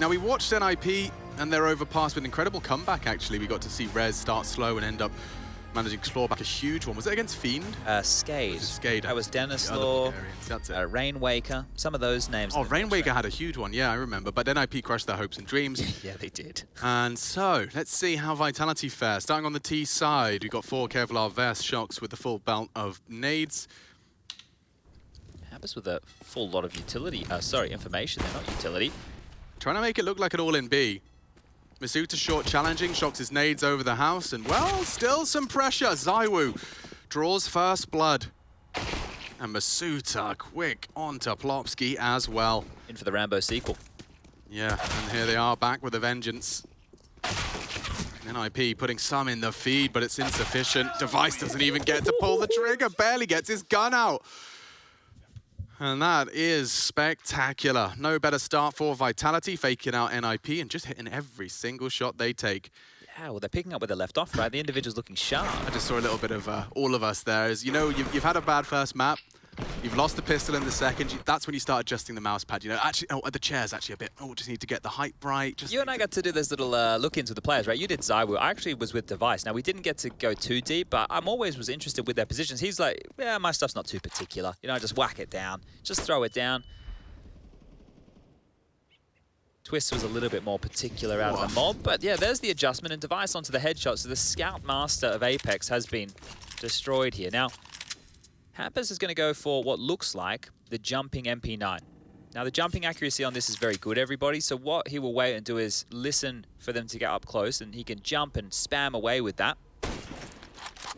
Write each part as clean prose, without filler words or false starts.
Now, we watched NIP and their Overpass with an incredible comeback, actually. We got to see Rez start slow and end up managing to claw back a huge one. Was it against Fiend? Skade. Skade. That was Dennis Law, That's it. Rainwaker, some of those names. Oh, Rainwaker had a huge one, yeah, I remember. But NIP crushed their hopes and dreams. Yeah, they did. And so, let's see how Vitality fare. Starting on the T side, we've got 4 Kevlar Vest, Shocks with the full belt of nades. Happens with a full lot of utility. Information. They're not utility. Trying to make it look like an all-in B. Masuta short challenging, Shocks his nades over the house, and well, still some pressure. ZywOo draws first blood. And Masuta quick onto Plopsky as well. In for the Rambo sequel. Yeah, and here they are back with a vengeance. NIP putting some in the feed, but it's insufficient. Device doesn't even get to pull the trigger, barely gets his gun out. And that is spectacular. No better start for Vitality, faking out NIP and just hitting every single shot they take. Yeah, well, they're picking up where they left off, right? The individual's looking sharp. I just saw a little bit of all of us there. As you know, you've had a bad first map. You've lost the pistol in the second. That's when you start adjusting the mouse pad. You know, actually, the chair's actually a bit. Oh, just need to get the height right. Just you and I got to do this little look-ins with the players, right? You did ZywOo. I actually was with Device. Now, we didn't get to go too deep, but I'm always was interested with their positions. He's like, yeah, my stuff's not too particular. You know, just whack it down. Just throw it down. Twist was a little bit more particular out of the mob, but yeah, there's the adjustment and Device onto the headshot. So the Scout Master of Apex has been destroyed here. Now, Hampus is going to go for what looks like the jumping MP9. Now, the jumping accuracy on this is very good, everybody. So what he will wait and do is listen for them to get up close, and he can jump and spam away with that.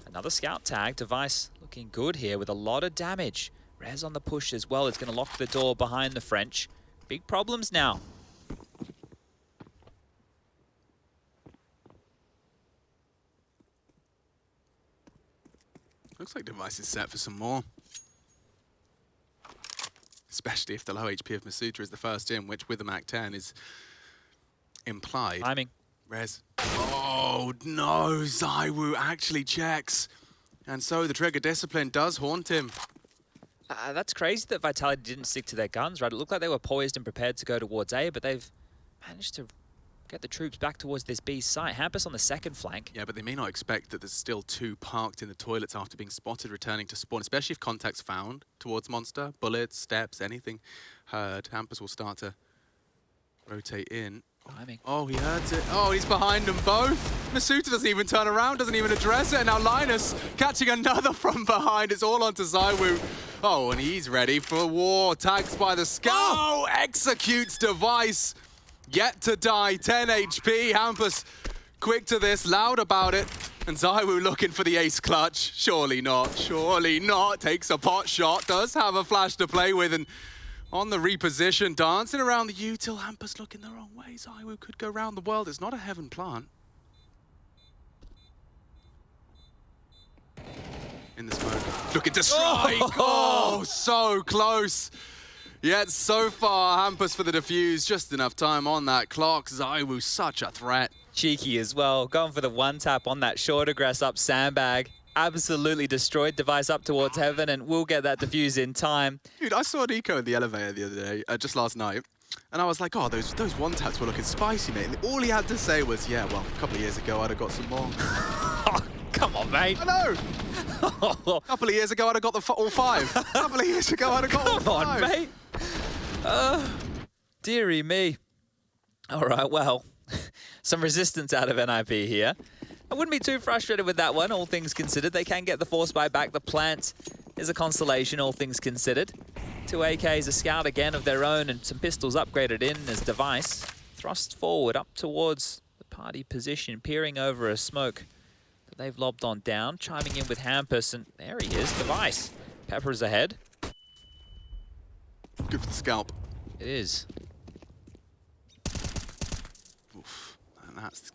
Another scout tag. Device looking good here with a lot of damage. Rez on the push as well. It's going to lock the door behind the French. Big problems now. Looks like Device is set for some more. Especially if the low HP of Masuta is the first in, which with the MAC-10 is implied. Timing. Rez. Oh no, ZywOo actually checks. And so the trigger discipline does haunt him. That's crazy that Vitality didn't stick to their guns, right? It looked like they were poised and prepared to go towards A, but they've managed to get the troops back towards this B site. Hampus on the second flank. Yeah, but they may not expect that there's still 2 parked in the toilets after being spotted returning to spawn, especially if contact's found towards Monster. Bullets, steps, anything heard. Hampus will start to rotate in. Timing. Oh, he heard it. Oh, he's behind them both. Masuta doesn't even turn around, doesn't even address it. And now Linus catching another from behind. It's all onto ZywOo. Oh, and he's ready for war. Tags by the Scout. Oh, executes Device. Yet to die, 10 HP. Hampus quick to this, loud about it. And ZywOo looking for the ace clutch. Surely not, surely not. Takes a pot shot, does have a flash to play with, and on the reposition, dancing around the util. Hampus looking the wrong way. ZywOo could go round the world. It's not a heaven plant. In the smoke. Looking to strike. Oh, so close. Yet so far, Hampus for the defuse. Just enough time on that clock. ZywOo, such a threat. Cheeky as well. Going for the one tap on that shorter grass up sandbag. Absolutely destroyed. Device up towards heaven, and we'll get that defuse in time. Dude, I saw Nico in the elevator the other day, just last night. And I was like, oh, those one taps were looking spicy, mate. And all he had to say was, yeah, well, a couple of years ago, I'd have got some more. Come on, mate. I know. A couple of years ago, I'd have got all 5. A couple of years ago, I'd have got all 5. Come on, mate. Dearie me. All right, well, some resistance out of NIP here. I wouldn't be too frustrated with that one, all things considered. They can get the force buy back. The plant is a consolation, all things considered. 2 AKs, a scout again of their own, and some pistols upgraded in as Device thrust forward up towards the party position, peering over a smoke that they've lobbed on down, chiming in with Hampus, and there he is, Device. Pepper's ahead. Good for the scalp. It is. Oof. And that's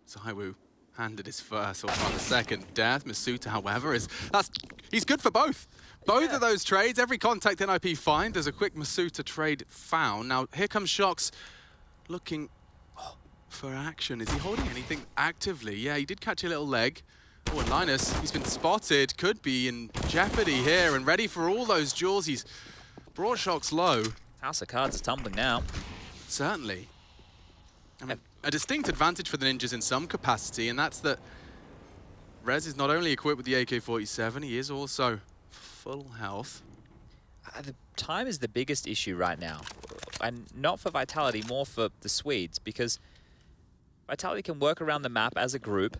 ZywOo handed his first, or rather second death. Masuta, however, he's good for both. Both of those trades, every contact NIP find, there's a quick Masuta trade found. Now, here comes Shocks looking for action. Is he holding anything actively? Yeah, he did catch a little leg. Oh, and Linus, he's been spotted, could be in jeopardy here and ready for all those duels. He's brought Shocks low. House of Cards is tumbling now. Certainly. I mean, a distinct advantage for the Ninjas in some capacity, and that's that Rez is not only equipped with the AK-47, he is also full health. The time is the biggest issue right now. And not for Vitality, more for the Swedes, because Vitality can work around the map as a group.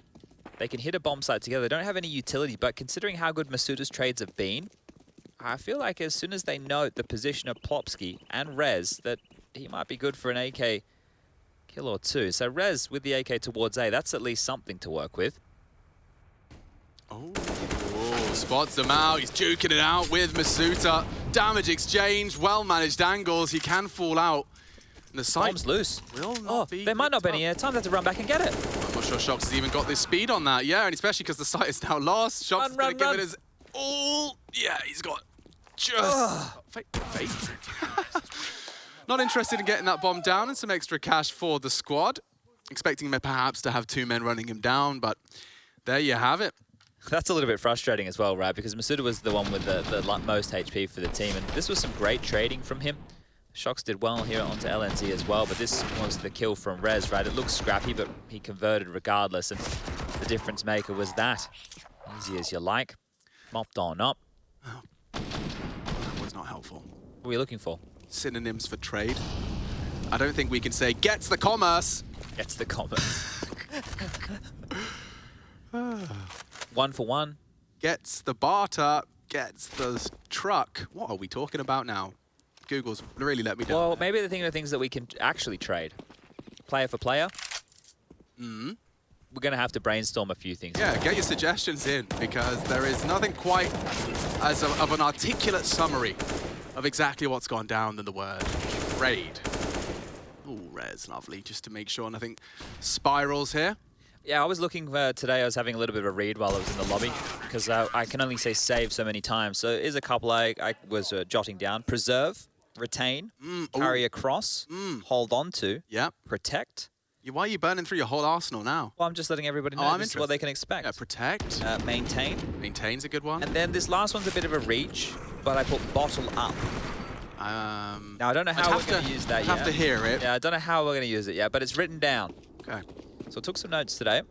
They can hit a bomb site together. They don't have any utility, but considering how good Masuta's trades have been, I feel like as soon as they note the position of Plopsky and Rez, that he might be good for an AK kill or two. So Rez with the AK towards A, that's at least something to work with. Oh, spots them out. He's juking it out with Masuta. Damage exchange, well-managed angles. He can fall out. And the site Bomb's loose. Will not be there might not be any time. They have to run back and get it. I'm not sure Shox has even got this speed on that. Yeah, and especially because the site is now lost. Shox is going to give it his all. Yeah, he's got just... Fate. Not interested in getting that bomb down, and some extra cash for the squad. Expecting him perhaps to have 2 men running him down, but there you have it. That's a little bit frustrating as well, right? Because Masuta was the one with the most HP for the team, and this was some great trading from him. Shox did well here onto LNZ as well, but this was the kill from Rez, right? It looks scrappy, but he converted regardless, and the difference maker was that. Easy as you like. Mopped on up. Oh, that was not helpful. What are we looking for? Synonyms for trade. I don't think we can say, gets the commerce. Gets the commerce. 1 for 1. Gets the barter, gets the truck. What are we talking about now? Google's really let me down. Well, maybe the thing are things that we can actually trade. Player for player. Mm-hmm. We're going to have to brainstorm a few things. Yeah, get your suggestions in, because there is nothing quite as of an articulate summary of exactly what's gone down than the word trade. Ooh, Rez, lovely, just to make sure nothing spirals here. Yeah, I was looking today. I was having a little bit of a read while I was in the lobby, because I can only say save so many times. So there's a couple I was jotting down. Preserve, retain, carry across, hold on to, protect. Why are you burning through your whole arsenal now? Well, I'm just letting everybody know this is what they can expect. Yeah, protect. Maintain. Maintain's a good one. And then this last one's a bit of a reach, but I put bottle up. Now, I don't know how we're going to use that yet. Have to hear it. Yeah, I don't know how we're going to use it yet, but it's written down. Okay. So I took some notes today.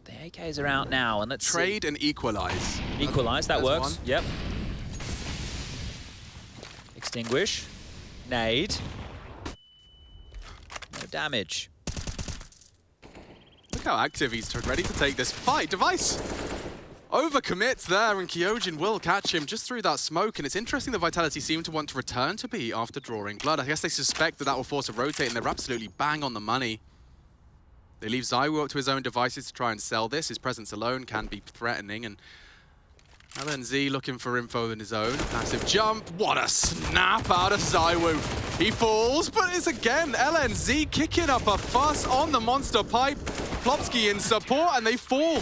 The AKs are out now, and let's trade and equalize. Equalize, that works. One. Yep. Extinguish. Nade. No damage. Look how active he's ready to take this fight. Device overcommits there, and Kyojin will catch him just through that smoke. And it's interesting that Vitality seem to want to return to B after drawing blood. I guess they suspect that will force a rotate, and they're absolutely bang on the money. They leave ZywOo up to his own devices to try and sell this. His presence alone can be threatening, and LNZ looking for info in his own. Massive jump. What a snap out of ZywOo. He falls, but it's again LNZ kicking up a fuss on the monster pipe. Plopsky in support, and they fall.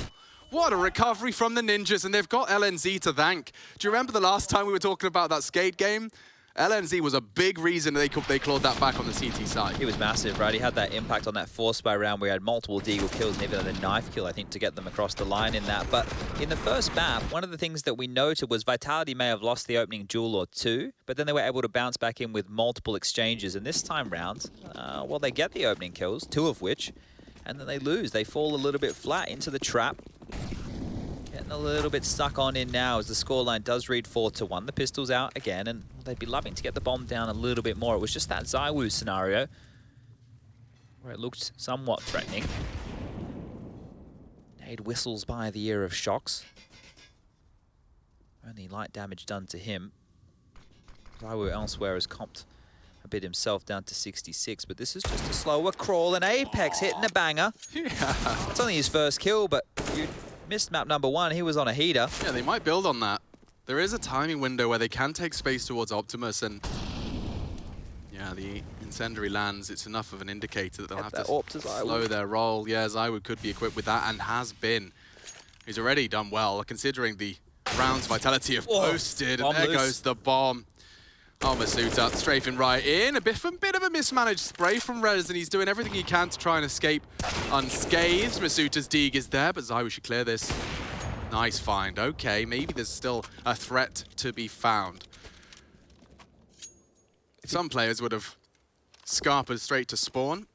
What a recovery from the Ninjas, and they've got LNZ to thank. Do you remember the last time we were talking about that skate game? LNZ was a big reason they clawed that back on the CT side. He was massive, right? He had that impact on that force by round where he had multiple deagle kills and even a knife kill, I think, to get them across the line in that. But in the first map, one of the things that we noted was Vitality may have lost the opening duel or two, but then they were able to bounce back in with multiple exchanges. And this time round, well, they get the opening kills, 2 of which, and then they lose. They fall a little bit flat into the trap. Getting a little bit stuck on in now as the scoreline does read 4-1. The pistol's out again, and they'd be loving to get the bomb down a little bit more. It was just that ZywOo scenario where it looked somewhat threatening. Nade whistles by the ear of Shox. Only light damage done to him. ZywOo elsewhere has comped a bit himself down to 66, but this is just a slower crawl, and Apex hitting a banger. Yeah. It's only his first kill, but you missed map number 1. He was on a heater. Yeah, they might build on that. There is a timing window where they can take space towards Optimus, and yeah, the incendiary lands. It's enough of an indicator that they'll have to slow their roll. Yeah, ZywOo could be equipped with that and has been. He's already done well, considering the rounds Vitality have posted. And there goes the bomb. Oh, Masuta strafing right in. A bit of a mismanaged spray from Rez, and he's doing everything he can to try and escape unscathed. Masuta's Deeg is there, but ZywOo should clear this. Nice find. Okay, maybe there's still a threat to be found. Some players would have Scarpa straight to spawn.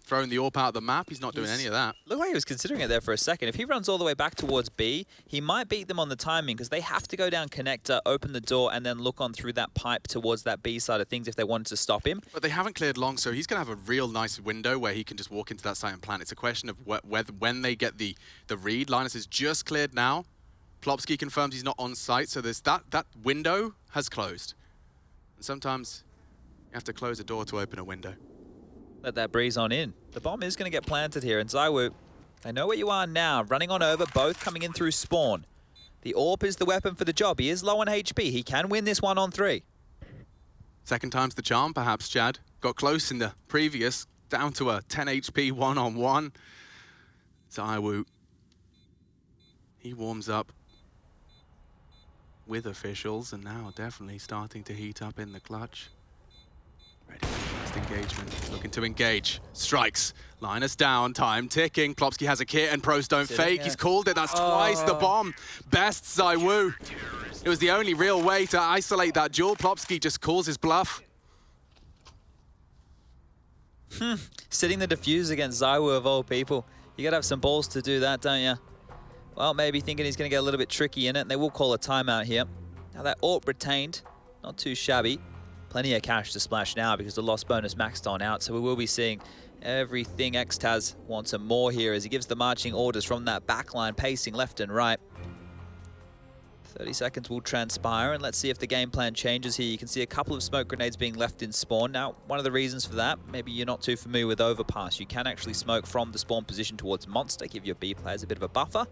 Throwing the AWP out of the map. He's not doing any of that. Look like he was considering it there for a second. If he runs all the way back towards B, he might beat them on the timing because they have to go down connector, open the door, and then look on through that pipe towards that B side of things if they wanted to stop him. But they haven't cleared long, so he's going to have a real nice window where he can just walk into that site and plant. It's a question of when they get the read. Linus is just cleared now. Plopsky confirms he's not on site, so there's that window has closed. And sometimes you have to close a door to open a window. Let that breeze on in. The bomb is going to get planted here, and ZywOo, they know where you are now. Running on over, both coming in through spawn. The AWP is the weapon for the job. He is low on HP. He can win this 1-on-3. Second time's the charm, perhaps, Chad. Got close in the previous, down to a 10 HP 1-on-1. ZywOo, he warms up with officials, and now definitely starting to heat up in the clutch. Ready for next engagement, looking to engage. Strikes, Linus down, time ticking. Plopsky has a kit and pros don't fake. He's called it, that's twice the bomb. Best ZywOo. It was the only real way to isolate that duel. Plopsky just calls his bluff. Sitting the defuse against ZywOo of all people. You gotta have some balls to do that, don't you? Well, maybe thinking he's gonna get a little bit tricky in it, and they will call a timeout here. Now that AWP retained, not too shabby. Plenty of cash to splash now because the loss bonus maxed on out, so we will be seeing everything Xtaz wants and more here as he gives the marching orders from that backline, pacing left and right. 30 seconds will transpire, and let's see if the game plan changes here. You can see a couple of smoke grenades being left in spawn. Now, one of the reasons for that, maybe you're not too familiar with Overpass. You can actually smoke from the spawn position towards Monster, give your B players a bit of a buffer,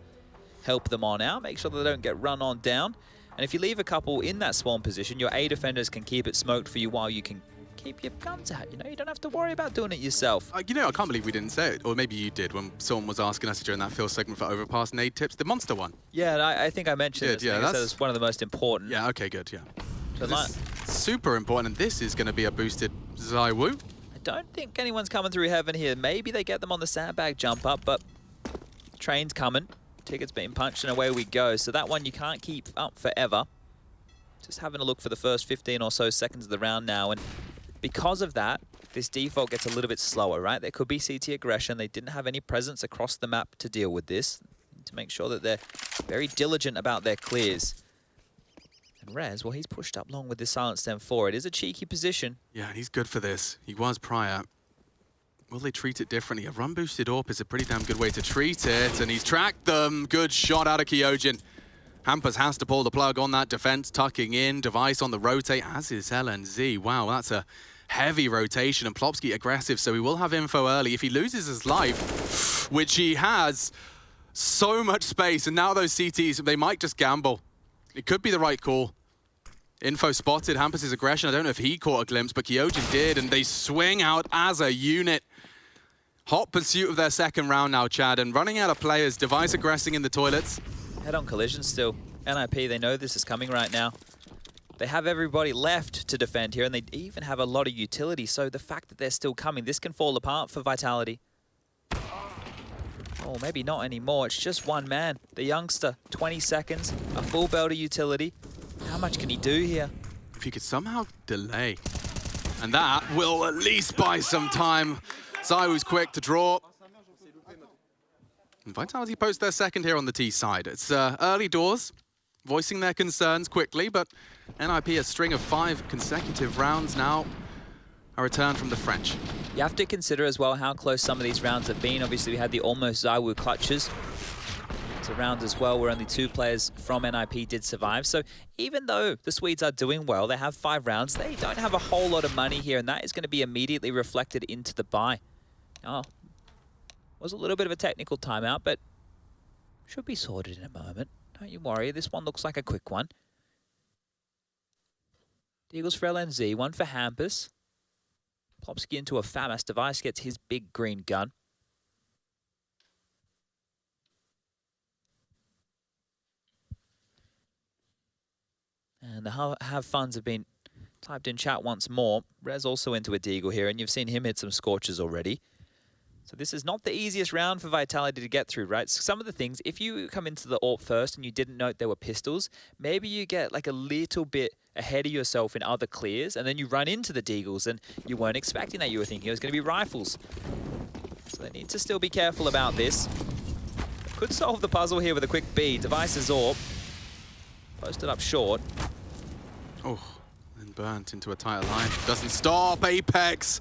help them on out, make sure they don't get run on down. And if you leave a couple in that spawn position, your A defenders can keep it smoked for you while you can keep your guns out. You know, you don't have to worry about doing it yourself. You know, I can't believe we didn't say it, or maybe you did when someone was asking us during that Phil segment for Overpass nade tips. The Monster one. Yeah, I think I mentioned this. Yeah, that's one of the most important. Yeah, okay, good, yeah. So super important, and this is going to be a boosted ZywOo. I don't think anyone's coming through heaven here. Maybe they get them on the sandbag jump up, but train's coming. Tickets being punched, and away we go. So that one you can't keep up forever. Just having a look for the first 15 or so seconds of the round now, and because of that, this default gets a little bit slower, right? There could be CT aggression. They didn't have any presence across the map to deal with this, to make sure that they're very diligent about their clears. And Rez, well, he's pushed up long with this silenced M4. It is a cheeky position. Yeah, and he's good for this. He was prior. Will they treat it differently? A run-boosted AWP is a pretty damn good way to treat it, and he's tracked them. Good shot out of Kyojin. Hampers has to pull the plug on that defense, tucking in. Device on the rotate, as is LNZ. Wow, that's a heavy rotation, and Plopsky aggressive, so he will have info early. If he loses his life, which he has, so much space, and now those CTs, they might just gamble. It could be the right call. Info spotted, Hampers' aggression. I don't know if he caught a glimpse, but Kyojin did, and they swing out as a unit. Hot pursuit of their second round now, Chad, and running out of players. Device aggressing in the toilets. Head-on collision still. NIP, they know this is coming right now. They have everybody left to defend here, and they even have a lot of utility, so the fact that they're still coming, this can fall apart for Vitality. Oh, maybe not anymore. It's just one man. The youngster, 20 seconds, a full belt of utility. How much can he do here? If he could somehow delay, and that will at least buy some time. ZywOo's quick to draw. And Vitality post their second here on the T side. It's early doors, voicing their concerns quickly, but NIP a string of 5 consecutive rounds now. A return from the French. You have to consider as well how close some of these rounds have been. Obviously, we had the almost ZywOo clutches. It's a round as well where only 2 players from NIP did survive. So even though the Swedes are doing well, they have 5 rounds, they don't have a whole lot of money here, and that is going to be immediately reflected into the buy. Oh, was a little bit of a technical timeout, but should be sorted in a moment. Don't you worry, this one looks like a quick one. Deagles for LNZ, one for Hampus. Plopsky into a FAMAS. Device gets his big green gun. And the have funs have been typed in chat once more. Rez also into a Deagle here, and you've seen him hit some scorches already. So this is not the easiest round for Vitality to get through, right? So some of the things, if you come into the AWP first and you didn't note there were pistols, maybe you get like a little bit ahead of yourself in other clears, and then you run into the Deagles, and you weren't expecting that. You were thinking it was going to be rifles. So they need to still be careful about this. Could solve the puzzle here with a quick B. Device's AWP. Posted up short. Oh, and burnt into a tighter line. Doesn't stop. Apex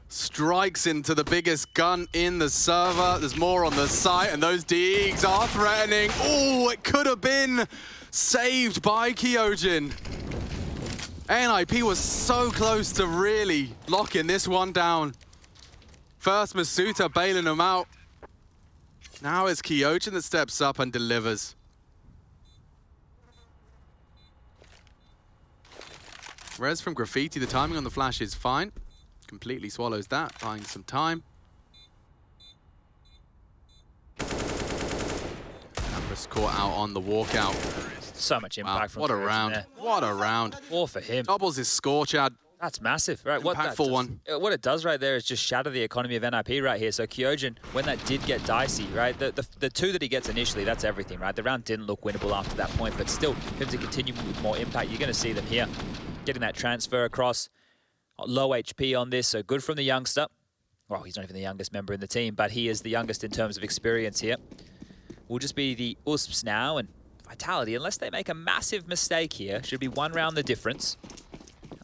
strikes into the biggest gun in the server. There's more on the site, and those Deags are threatening. Oh, it could have been saved by Kyojin. NIP was so close to really locking this one down. First, Masuta bailing him out. Now it's Kyojin that steps up and delivers. Rez from Graffiti, the timing on the flash is fine. Completely swallows that, buying some time. Campus caught out on the walkout. So much impact from what a Kyojin round. there. What a round. 4 for him. Doubles his score, Chad. That's massive, right? Impactful one. What it does right there is just shatter the economy of NIP right here. So Kyojin, when that did get dicey, right? The 2 that he gets initially, that's everything, right? The round didn't look winnable after that point, but still, him to continue with more impact, you're going to see them here. Getting that transfer across. Low HP on this, so good from the youngster. Well, he's not even the youngest member in the team, but he is the youngest in terms of experience here. Will just be the USPs now, and Vitality, unless they make a massive mistake here, should be 1 round the difference.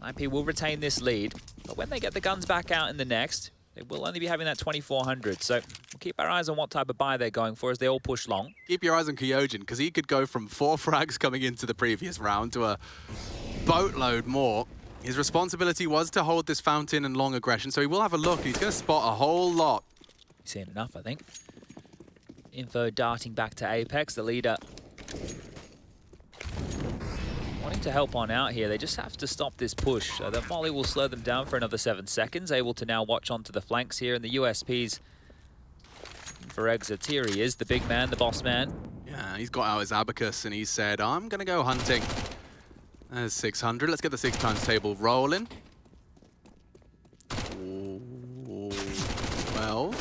IP will retain this lead, but when they get the guns back out in the next, they will only be having that 2400. So we'll keep our eyes on what type of buy they're going for as they all push long. Keep your eyes on Kyojin, because he could go from 4 frags coming into the previous round to a boatload more. His responsibility was to hold this fountain and long aggression, so he will have a look. He's going to spot a whole lot. He's seen enough, I think. Info darting back to Apex, the leader. Wanting to help on out here. They just have to stop this push. So the Molly will slow them down for another 7 seconds. Able to now watch onto the flanks here, and the USPs for exit. Here he is, the big man, the boss man. Yeah, he's got out his abacus and he said, I'm going to go hunting. There's 600. Let's get the 6 times table rolling. Ooh, well.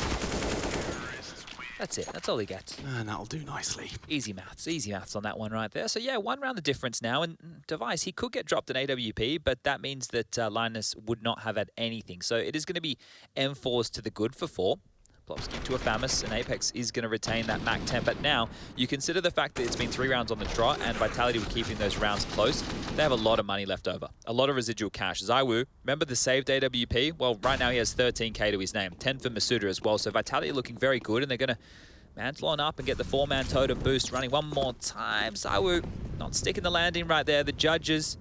That's it. That's all he gets. And that'll do nicely. Easy maths on that one right there. So yeah, 1 round the difference now. And Device, he could get dropped in AWP, but that means that Linus would not have had anything. So it is going to be M4s to the good for 4. Plopsky to a Famus, and Apex is going to retain that MAC 10. But now, you consider the fact that it's been 3 rounds on the trot, and Vitality were keeping those rounds close. They have a lot of money left over, a lot of residual cash. Zaiwu, remember the saved AWP? Well, right now he has 13k to his name, 10 for Masuda as well. So Vitality looking very good, and they're going to mantle on up and get the 4-man totem boost running one more time. Zaiwu not sticking the landing right there. The judges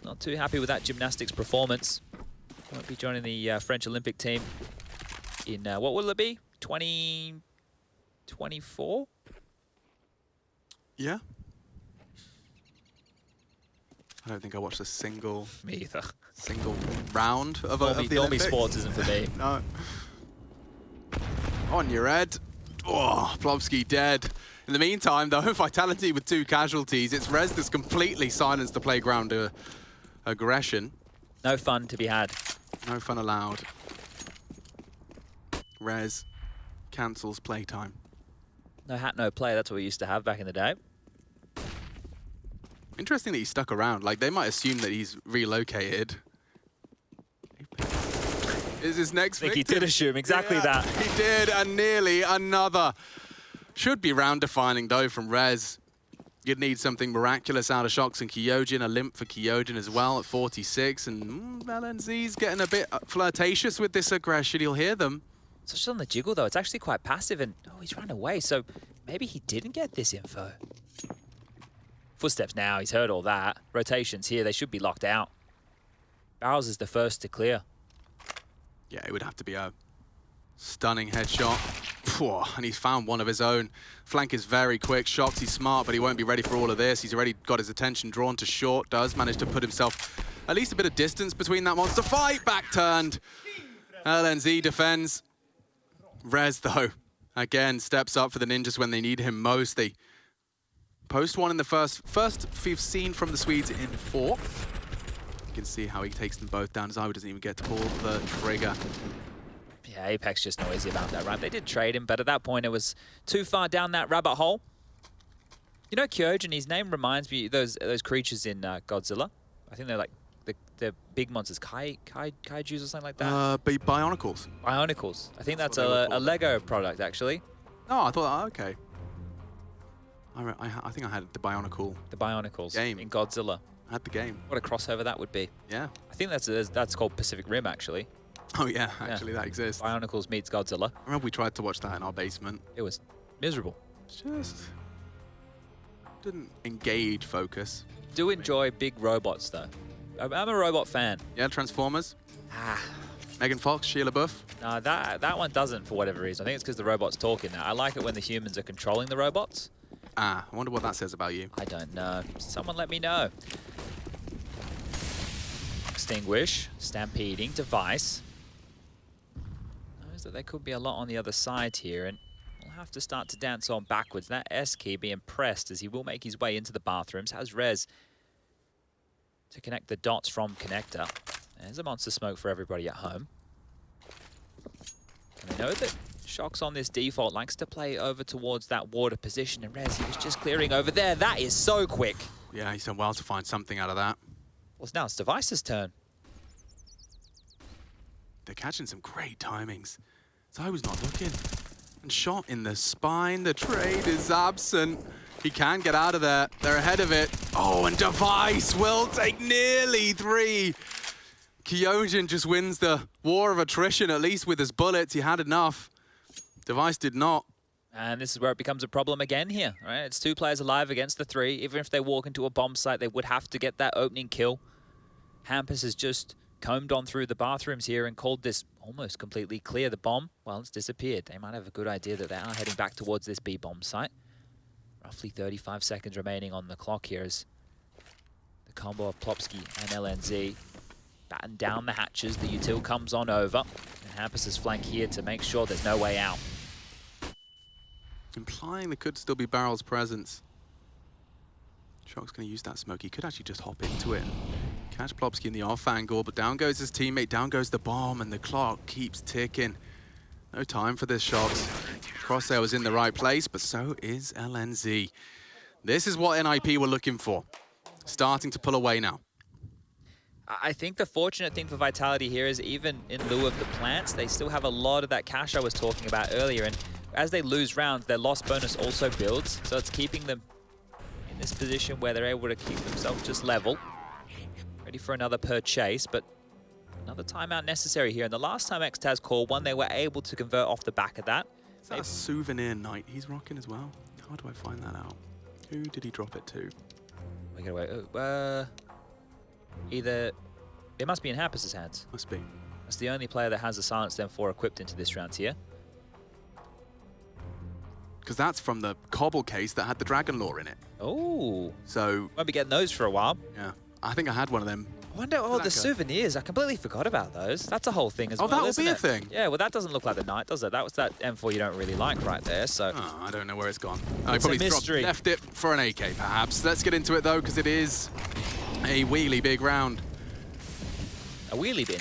not too happy with that gymnastics performance. Won't be joining the French Olympic team in, what will it be? 2024? Yeah. I don't think I watched a single... Me either. Single round of the Olympics. Olympics. Sports isn't for me. No. On your head. Oh, Plopsky dead. In the meantime, though, Vitality with 2 casualties. It's Rez that's completely silenced the playground aggression. No fun to be had. No fun allowed. Rez cancels playtime. No hat, no play. That's what we used to have back in the day. Interesting that he stuck around. Like, they might assume that he's relocated. Is his next I think victim. he did assume exactly that. He did, and nearly another. Should be round defining, though, from Rez. You'd need something miraculous out of Shox and Kyojin, a limp for Kyojin as well at 46. And LNZ's getting a bit flirtatious with this aggression. You'll hear them. So just on the jiggle, though, it's actually quite passive, and oh, he's run away, so maybe he didn't get this info. Footsteps now, he's heard all that. Rotations here, they should be locked out. Barrels is the first to clear. Yeah, it would have to be a stunning headshot. And he's found one of his own. Flank is very quick. Shox, he's smart, but he won't be ready for all of this. He's already got his attention drawn to short. Does manage to put himself at least a bit of distance between that monster fight. Back turned. LNZ defends. Rez, though, again, steps up for the Ninjas when they need him most. They post one in the first we've seen from the Swedes in 4. You can see how he takes them both down. Zaiwu doesn't even get to pull the trigger. Yeah, Apex just noisy about that, right? They did trade him, but at that point it was too far down that rabbit hole. You know, Kyojin, his name reminds me of those creatures in Godzilla. I think they're like the big monsters, kaijus or something like that. Bionicles. Bionicles. I think that's what they were a called. Lego product, actually. Oh, I thought, okay. I think I had the Bionicle The Bionicles game. in Godzilla. I had the game. What a crossover that would be. Yeah. I think that's called Pacific Rim, actually. Oh, yeah, actually, that exists. Bionicles meets Godzilla. I remember we tried to watch that in our basement. It was miserable. Just didn't engage focus. Do enjoy big robots, though. I'm a robot fan. Yeah, Transformers. Ah, Megan Fox, Sheila Buff. no, that one doesn't for whatever reason. I think it's because the robot's talking now. I like it when the humans are controlling the robots. Ah, I wonder what that says about you. I don't know. Someone let me know. Extinguish, stampeding, device. Knows that there could be a lot on the other side here, and we'll have to start to dance on backwards. That S key being pressed as he will make his way into the bathrooms. Has Rez to connect the dots from connector. There's a monster smoke for everybody at home. And they know that Shox on this default likes to play over towards that water position, and Rez, he was just clearing over there. That is so quick. Yeah, he's done well to find something out of that. Well, now it's Device's turn. They're catching some great timings. Zai was not looking. And shot in the spine. The trade is absent. He can get out of there. They're ahead of it. Oh, and Device will take nearly 3. Kyojin just wins the war of attrition, at least with his bullets. He had enough. Device did not. And this is where it becomes a problem again here, right? It's 2 players alive against the 3. Even if they walk into a bomb site, they would have to get that opening kill. Hampus has just combed on through the bathrooms here and called this almost completely clear. The bomb, well, it's disappeared. They might have a good idea that they are heading back towards this B bomb site. Roughly 35 seconds remaining on the clock here as the combo of Plopsky and LNZ batten down the hatches. The util comes on over, and Hampus's flank here to make sure there's no way out. Implying there could still be Barrel's presence. Shock's going to use that smoke. He could actually just hop into it and catch Plopsky in the off angle, but down goes his teammate, down goes the bomb, and the clock keeps ticking. No time for this Shox. Crosshair was in the right place, but so is LNZ. This is what NIP were looking for. Starting to pull away now. I think the fortunate thing for Vitality here is even in lieu of the plants, they still have a lot of that cash I was talking about earlier, and as they lose rounds, their loss bonus also builds, so it's keeping them in this position where they're able to keep themselves just level. Ready for another purchase, but another timeout necessary here. And the last time Xtaz called one, they were able to convert off the back of that. Is that a souvenir knight he's rocking as well? How do I find that out? Who did he drop it to? We gotta wait. Either it must be in Hampus's hands. Must be. That's the only player that has a Silence Them 4 equipped into this round here. Because that's from the Cobble case that had the Dragon Lore in it. Oh. So, Won't be getting those for a while. yeah. I think I had one of them. I wonder, oh, the souvenirs. I completely forgot about those. That's a whole thing as well, that will isn't be a it? thing. Yeah, well, that doesn't look like the knight, does it? That was that M4 you don't really like right there, so... Oh, I don't know where it's gone. I It's a probably mystery. left it for an AK, perhaps. Let's get into it, though, because it is a wheelie big round. A wheelie bin.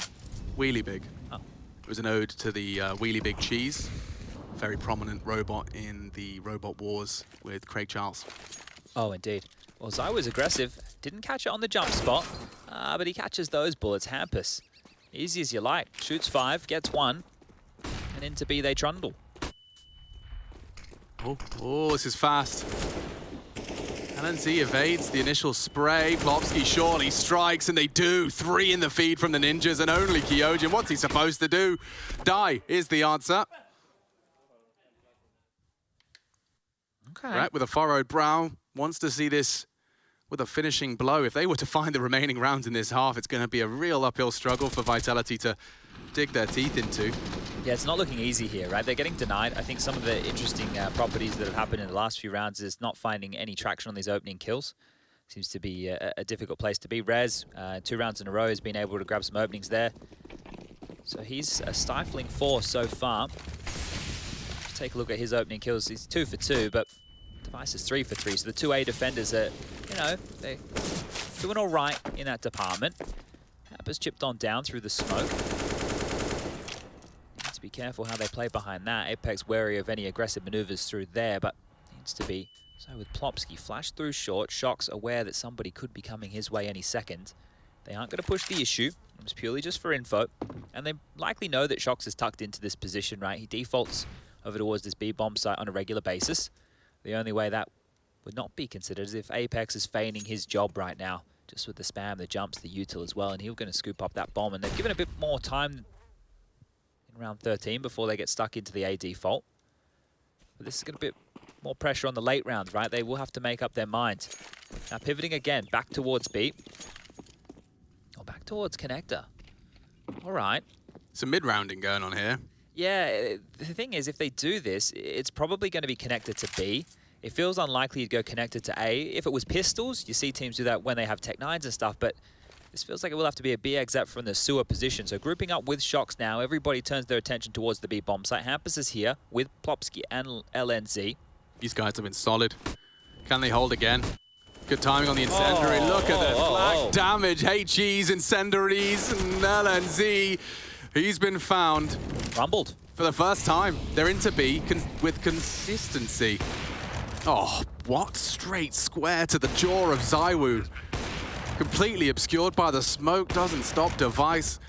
Wheelie big. Oh. It was an ode to the wheelie big cheese. Very prominent robot in the Robot Wars with Craig Charles. Oh, indeed. Well, Zai was aggressive. Didn't catch it on the jump spot, but he catches those bullets. Hampus, easy as you like. Shoots 5, gets 1, and into B they trundle. Oh, this is fast. LNZ evades the initial spray. Plopsky surely strikes, and they do. 3 in the feed from the ninjas, and only Kyojin. What's he supposed to do? Die is the answer. Okay. Right, with a furrowed brow, wants to see this with a finishing blow. If they were to find the remaining rounds in this half, it's going to be a real uphill struggle for Vitality to dig their teeth into. Yeah, it's not looking easy here, right? They're getting denied. I think some of the interesting properties that have happened in the last few rounds is not finding any traction on these opening kills. Seems to be a difficult place to be. Rez, 2 rounds in a row, has been able to grab some openings there. So he's a stifling force so far. Take a look at his opening kills. He's 2 for 2, but Device is 3 for 3. So the 2A defenders are, you know, they're doing all right in that department. Hampus chipped on down through the smoke. Need to be careful how they play behind that. Apex wary of any aggressive maneuvers through there, but needs to be So with Plopsky flash through short, Shock's aware that somebody could be coming his way any second. They aren't going to push the issue. It's purely just for info. And they likely know that Shox is tucked into this position, right? He defaults over towards this B-bomb site on a regular basis. The only way that would not be considered is if Apex is feigning his job right now, just with the spam, the jumps, the util as well, and he's going to scoop up that bomb. And they've given a bit more time in round 13 before they get stuck into the A default. But this is going to be a bit more pressure on the late rounds, right? They will have to make up their mind. Now pivoting again, back towards B. Or back towards Connector. All right. Some mid-rounding going on here. Yeah, the thing is, if they do this, it's probably going to be connected to B. It feels unlikely to go connected to A. If it was pistols, you see teams do that when they have Tech 9s and stuff, but this feels like it will have to be a B exec from the sewer position. So grouping up with Shox now, everybody turns their attention towards the B bomb site. Hampus is here with Plopsky and LNZ. These guys have been solid. Can they hold again? Good timing on the incendiary. Look at the flak damage. HE's incendiaries and LNZ. He's been found. Rumbled. For the first time. They're into B with consistency. Oh, what? Straight square to the jaw of ZywOo. Completely obscured by the smoke. Doesn't stop Device.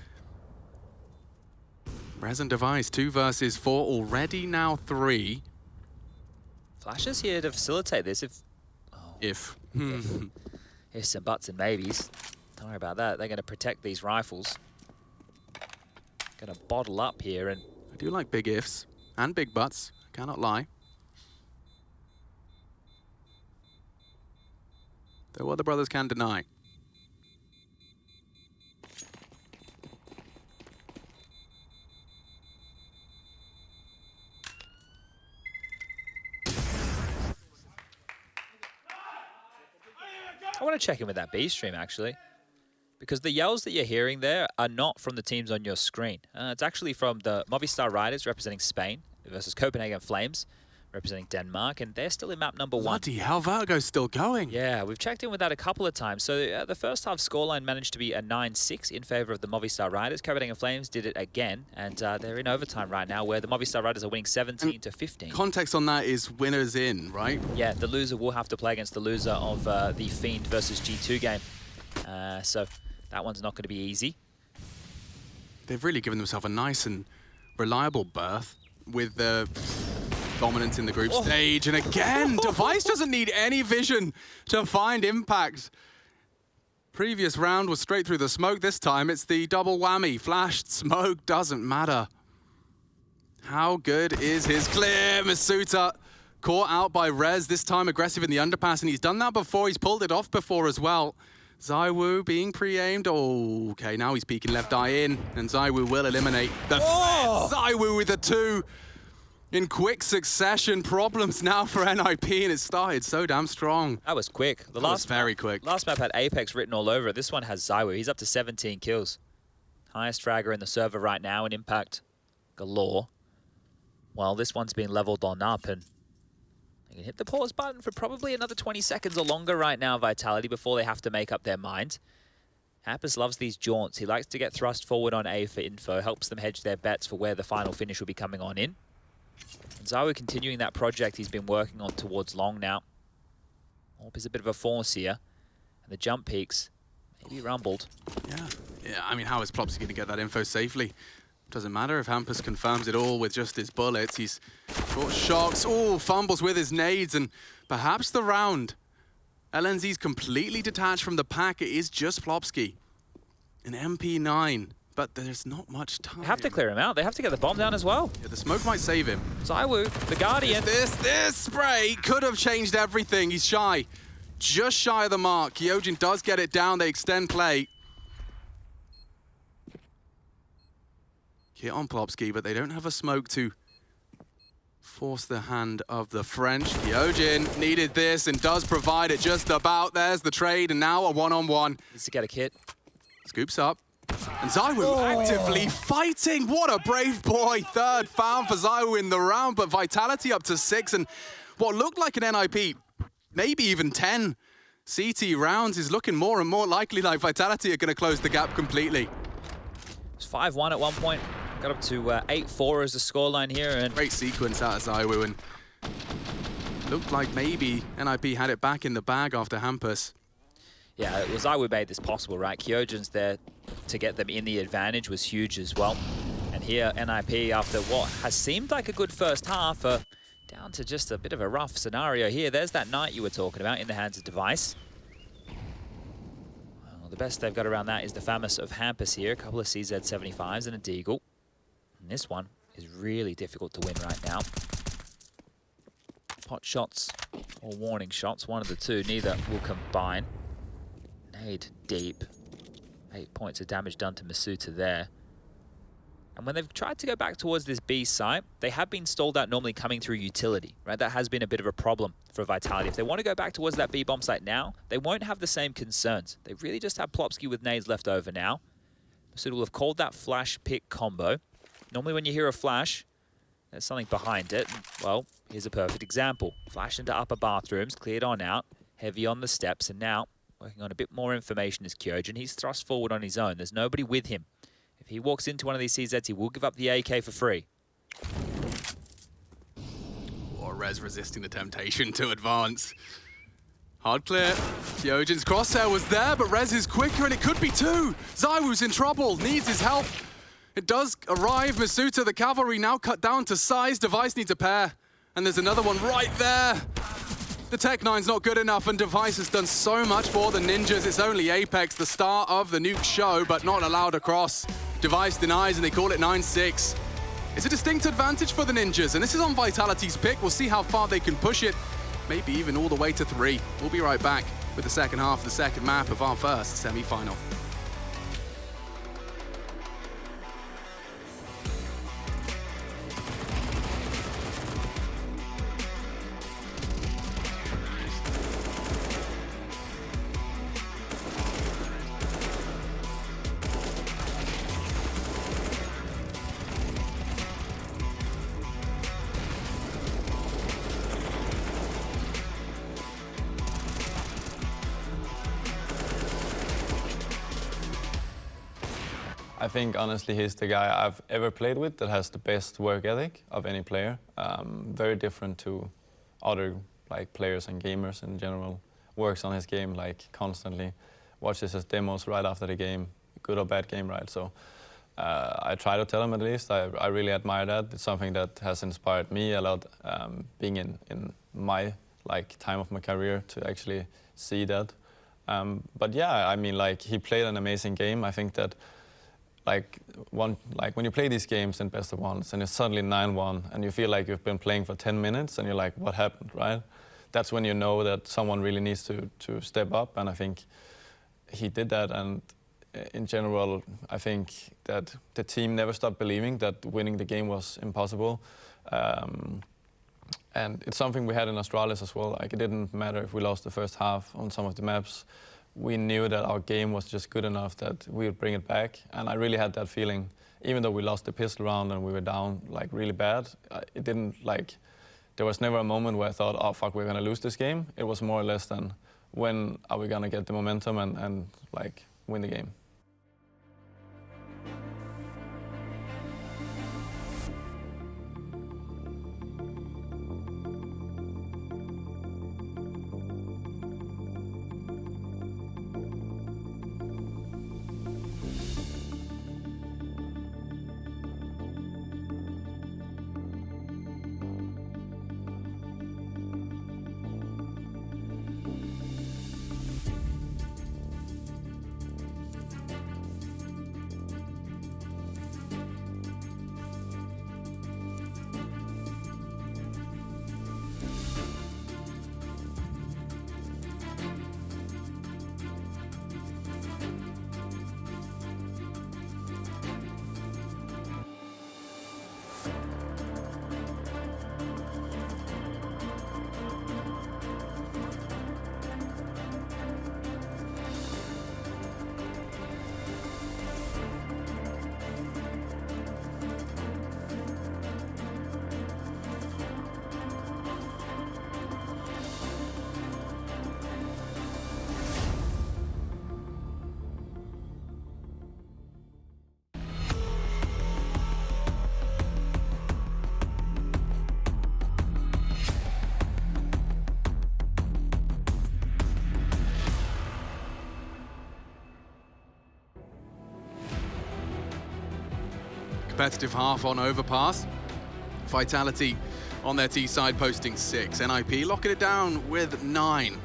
Resin Device, 2 versus 4. Already now 3. Flash is here to facilitate this If some buts and maybes. Don't worry about that. They're going to protect these rifles. Going to bottle up here. And I do like big ifs and big buts. Cannot lie. Though other brothers can deny. I want to check in with that B stream, actually. Because the yells that you're hearing there are not from the teams on your screen. It's actually from the Movistar Riders representing Spain versus Copenhagen Flames representing Denmark, and they're still in map number 1. Bloody hell, Vertigo's still going. Yeah, we've checked in with that a couple of times. So the first half scoreline managed to be a 9-6 in favor of the Movistar Riders. Copenhagen Flames did it again, and they're in overtime right now, where the Movistar Riders are winning 17-15. Context on that is winners in, right? Yeah, the loser will have to play against the loser of the Fiend versus G2 game. So that one's not going to be easy. They've really given themselves a nice and reliable berth with the dominance in the group stage. And again, Device doesn't need any vision to find impact. Previous round was straight through the smoke. This time it's the double whammy. Flashed, smoke, doesn't matter. How good is his clear? Masuta caught out by Rez, this time aggressive in the underpass, and he's done that before. He's pulled it off before as well. ZywOo being pre-aimed. Oh, okay, now he's peeking left eye in, and ZywOo will eliminate the ZywOo with a 2 in quick succession. Problems now for NIP, and it started so damn strong. That was quick. That was very quick. Last map had Apex written all over it. This one has ZywOo. He's up to 17 kills. Highest fragger in the server right now, and impact galore. Well, this one's been leveled on up, and you can hit the pause button for probably another 20 seconds or longer right now, Vitality, before they have to make up their mind. Hampus loves these jaunts. He likes to get thrust forward on A for info, helps them hedge their bets for where the final finish will be coming on in. And ZywOo continuing that project he's been working on towards long now. Orp is a bit of a force here, and the jump peaks maybe rumbled. Yeah, I mean, how is Plopsy going to get that info safely? Doesn't matter if Hampus confirms it all with just his bullets. He's got shocks. Oh, fumbles with his nades, and perhaps the round. LNZ's completely detached from the pack. It is just Plopsky. An MP9, but there's not much time. They have to clear him out. They have to get the bomb down as well. Yeah, the smoke might save him. ZywOo, the Guardian. This spray could have changed everything. He's shy. Just shy of the mark. Kyojin does get it down. They extend play. Hit on Plopsky, but they don't have a smoke to force the hand of the French. Kyojin needed this and does provide it just about. There's the trade, and now a one-on-one. Needs to get a kit. Scoops up. And ZywOo actively fighting. What a brave boy. Third found for ZywOo in the round, but Vitality up to 6. And what looked like an NIP, maybe even 10 CT rounds, is looking more and more likely like Vitality are going to close the gap completely. It's 5-1 at one point. Got up to 8-4 as the scoreline here. And great sequence out of ZywOo, and Looked like maybe NIP had it back in the bag after Hampus. Yeah, it was ZywOo made this possible, right? Kyojin's there to get them in the advantage was huge as well. And here, NIP, after what has seemed like a good first half, down to just a bit of a rough scenario here. There's that knight you were talking about in the hands of Device. Well, the best they've got around that is the Famous of Hampus here. A couple of CZ75s and a Deagle. And this one is really difficult to win right now. Pot shots or warning shots, one of the two, neither will combine. Nade deep. 8 points of damage done to Masuta there. And when they've tried to go back towards this B site, they have been stalled out normally coming through utility, right? That has been a bit of a problem for Vitality. If they want to go back towards that B bomb site now, they won't have the same concerns. They really just have Plopsky with nades left over now. Masuta will have called that flash pick combo. Normally when you hear a flash, there's something behind it. Well, here's a perfect example. Flash into upper bathrooms, cleared on out, heavy on the steps, and now working on a bit more information is Kyojin. He's thrust forward on his own. There's nobody with him. If he walks into one of these CZs, he will give up the AK for free. Or Rez resisting the temptation to advance. Hard clear. Kyojin's crosshair was there, but Rez is quicker, and it could be two. ZywOo's in trouble, needs his help. It does arrive. Masuta, the cavalry, now cut down to size. Device needs a pair. And there's another one right there. The Tech-9's not good enough, and Device has done so much for the Ninjas. It's only Apex, the star of the nuke show, but not allowed across. Device denies, and they call it 9-6. It's a distinct advantage for the Ninjas, and this is on Vitality's pick. We'll see how far they can push it, maybe even all the way to 3. We'll be right back with the second half of the second map of our first semi-final. I think, honestly, he's the guy I've ever played with that has the best work ethic of any player. Very different to other players and gamers in general. Works on his game constantly. Watches his demos right after the game, good or bad game, right? So I try to tell him at least. I really admire that. It's something that has inspired me a lot, being in my time of my career to actually see that. But yeah, I mean, he played an amazing game. I think that when you play these games in best of ones and it's suddenly 9-1 and you feel like you've been playing for 10 minutes and you're like, what happened, right? That's when you know that someone really needs to step up, and I think he did that. And in general, I think that the team never stopped believing that winning the game was impossible. And it's something we had in Astralis as well. It didn't matter if we lost the first half on some of the maps. We knew that our game was just good enough that we would bring it back. And I really had that feeling, even though we lost the pistol round and we were down really bad. It didn't there was never a moment where I thought, oh fuck, we're gonna lose this game. It was more or less than, when are we gonna get the momentum and win the game. competitive half on Overpass. Vitality on their T side posting 6. NIP locking it down with 9.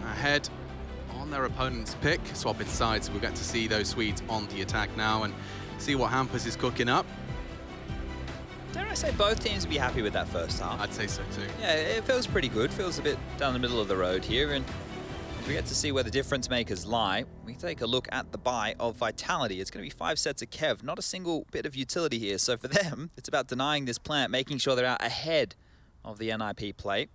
Ahead on their opponent's pick. Swapping sides, we'll get to see those Swedes on the attack now and see what Hampus is cooking up. Dare I say both teams would be happy with that first half? I'd say so too. Yeah, it feels pretty good. Feels a bit down the middle of the road here. And we get to see where the difference makers lie. We take a look at the buy of Vitality. It's going to be 5 sets of Kev, not a single bit of utility here. So for them, it's about denying this plant, making sure they're out ahead of the NIP plate.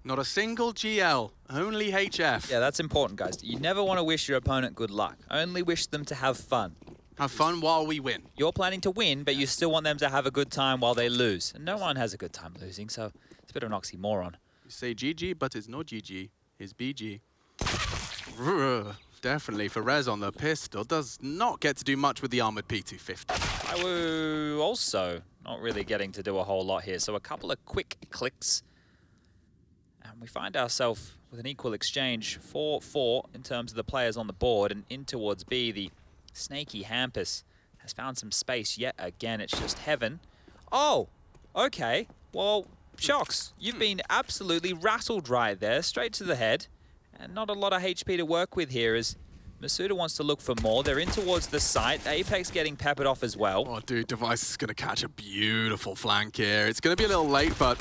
Not a single GL, only HF. Yeah, that's important, guys. You never want to wish your opponent good luck. Only wish them to have fun. Have fun while we win. You're planning to win, but you still want them to have a good time while they lose. And no one has a good time losing, so it's a bit of an oxymoron. You say GG, but it's not GG. It's BG. Definitely for Rez on the pistol. Does not get to do much with the armored P250. Iwu also not really getting to do a whole lot here. So a couple of quick clicks. And we find ourselves with an equal exchange, 4-4 in terms of the players on the board. And in towards B, the snaky Hampus has found some space yet again. It's just heaven. Oh, okay. Well, Shox, you've been absolutely rattled right there, straight to the head. And not a lot of HP to work with here as Masuda wants to look for more. They're in towards the site. Apex getting peppered off as well. Oh, dude, Device is going to catch a beautiful flank here. It's going to be a little late, but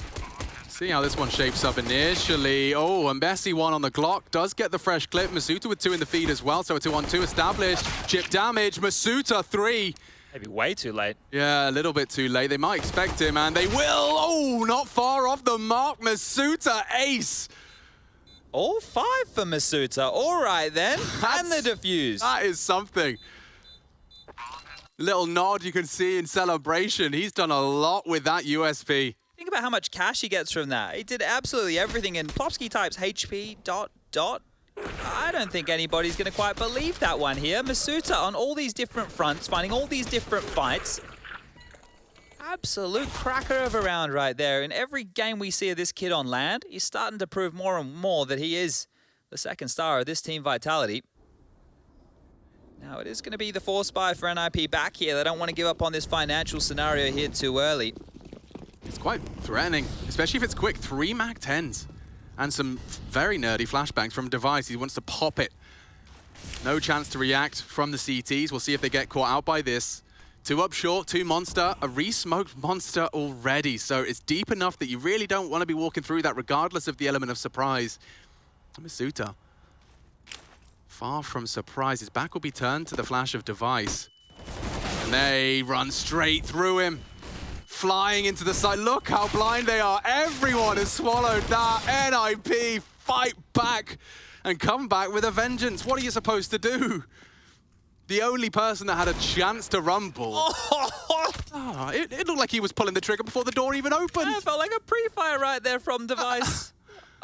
see how this one shapes up initially. Oh, and Bessie 1 on the Glock does get the fresh clip. Masuta with 2 in the feed as well, so a 2-on-2 established. Chip damage, Masuta 3. Maybe way too late. Yeah, a little bit too late. They might expect him, and they will. Oh, not far off the mark. Masuta ace. All 5 for Masuta. All right, then. And the defuse. That is something. Little nod you can see in celebration. He's done a lot with that USP. Think about how much cash he gets from that. He did absolutely everything, and Plopsky types HP ... I don't think anybody's going to quite believe that one here. Masuta on all these different fronts, finding all these different fights. Absolute cracker of a round right there. In every game we see of this kid on land, he's starting to prove more and more that he is the second star of this team Vitality. Now it is going to be the force buy for NIP back here. They don't want to give up on this financial scenario here too early. It's quite threatening, especially if it's quick. 3 Mag-10s. And some very nerdy flashbangs from Device. He wants to pop it. No chance to react from the CTs. We'll see if they get caught out by this. 2 up short, 2 Monster, a re-smoked Monster already. So it's deep enough that you really don't want to be walking through that regardless of the element of surprise. Masuta, far from surprise. His back will be turned to the flash of Device. And they run straight through him. Flying into the side. Look how blind they are. Everyone has swallowed that. NIP fight back and come back with a vengeance. What are you supposed to do? The only person that had a chance to rumble. Oh, it looked like he was pulling the trigger before the door even opened. Yeah, it felt like a pre-fire right there from Device.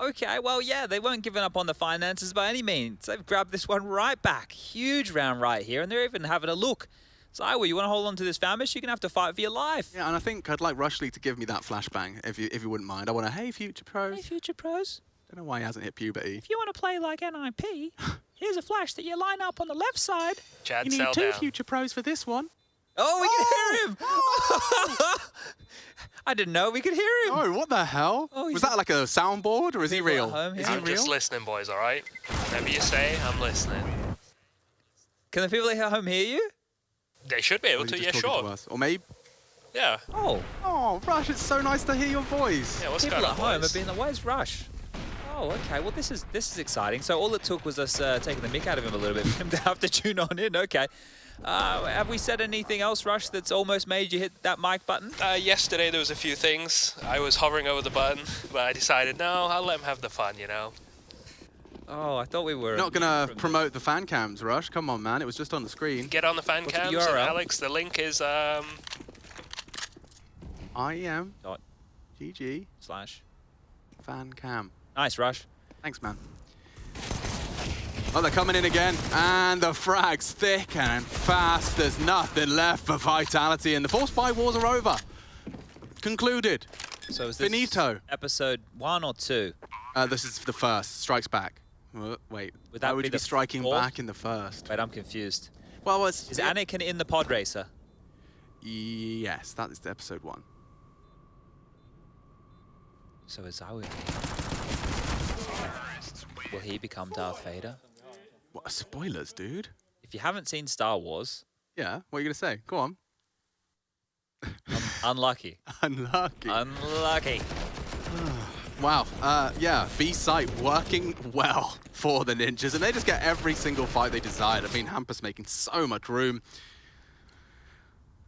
Okay, well, yeah, they weren't giving up on the finances by any means. They've grabbed this one right back. Huge round right here, and they're even having a look. So, you want to hold on to this Famish? You're going to have to fight for your life. Yeah, and I think I'd like Rushley to give me that flashbang, if you wouldn't mind. I want to, hey, Future Pros. Hey, Future Pros. Don't know why he hasn't hit puberty. If you want to play like NIP, here's a flash that you line up on the left side. Chad, you need 2 Future Pros for this one. Oh, we can hear him! Oh. I didn't know we could hear him. Oh, what the hell? Oh, was that like a soundboard, or is he real? Is he I'm real? just listening, boys, all right? Whatever you say, I'm listening. Can the people at home hear you? They should be able to, yeah, sure. Or maybe. Yeah. Oh, Rush, it's so nice to hear your voice. Yeah, what's people going at on, home boys? have been, where's Rush? Oh, okay. Well, this is exciting. So all it took was us taking the mick out of him a little bit for him to have to tune on in. Okay. Have we said anything else, Rush, that's almost made you hit that mic button? Yesterday there was a few things. I was hovering over the button, but I decided, no, I'll let him have the fun, you know? Oh, I thought we were... You're not going to promote the fan cams, Rush. Come on, man. It was just on the screen. Get on the fan What's cams, the URL? Alex. The link is... IEM .gg/ fan cam. Nice, Rush. Thanks, man. Oh, they're coming in again. And the frag's thick and fast. There's nothing left for Vitality. And the force buy wars are over. Concluded. So is this Finito. episode 1 or 2? This is the first. Strikes back. Wait. Would that Why would be you be the striking fourth? back in the first? Wait, I'm confused. Well, Is Anakin in the pod racer? Yes, that is episode 1. So is Zawu. Will he become Darth Vader? What, spoilers, dude? If you haven't seen Star Wars, Yeah, what are you going to say? Go on. unlucky. Unlucky. Unlucky. Wow, yeah, B site working well for the Ninjas, and they just get every single fight they desired. I mean, Hampus making so much room.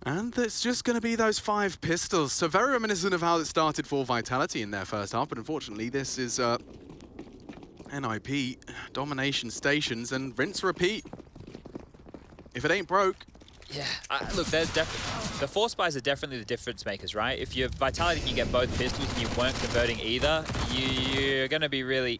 And it's just going to be those 5 pistols. So very reminiscent of how it started for Vitality in their first half, but unfortunately this is NIP, domination stations, and rinse repeat. If it ain't broke. Yeah, look, there's definitely the force buys are definitely the difference makers, right? If your Vitality can get both pistols and you weren't converting either, you're going to be really